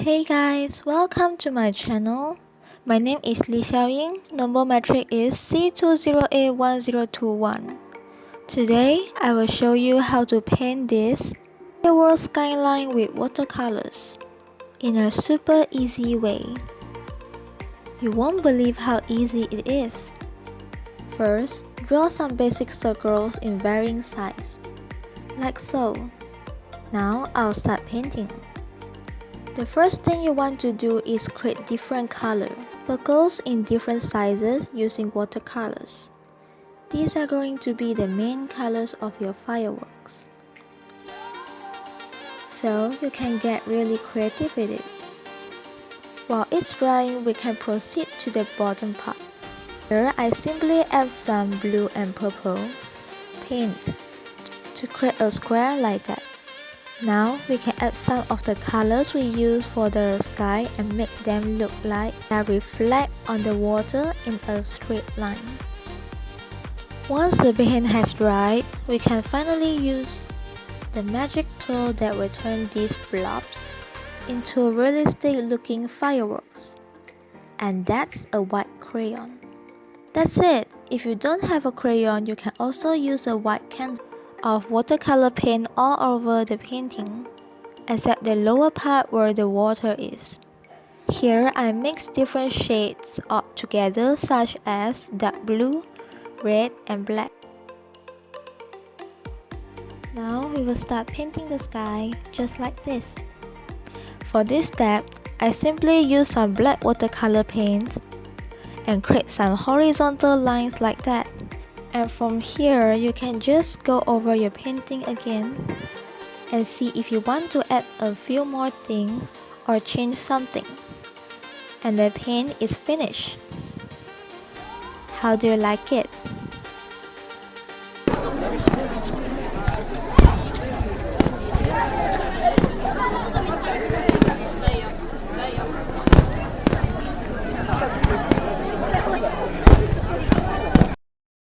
Hey guys, welcome to my channel. My name is Li Xiaoying. Number metric is C20A1021. Today, I will show you how to paint this world skyline with watercolors in a super easy way. You won't believe how easy it is. First, draw some basic circles in varying size, like so. Now, I'll start painting. The first thing you want to do is create different color circles in different sizes using watercolors. These are going to be the main colors of your fireworks. So you can get really creative with it. While it's drying, we can proceed to the bottom part. Here I simply add some blue and purple paint to create a square like that. Now we can add some of the colors we use for the sky and make them look like they reflect on the water in a straight line. Once the paint has dried, we can finally use the magic tool that will turn these blobs into realistic looking fireworks. And that's a white crayon. That's it! If you don't have a crayon, you can also use a white candle of watercolor paint all over the painting, except the lower part where the water is. Here I mix different shades up together such as dark blue, red and black. Now we will start painting the sky just like this. For this step, I simply use some black watercolor paint and create some horizontal lines like that. And from here, you can just go over your painting again and see if you want to add a few more things or change something. And the paint is finished. How do you like it?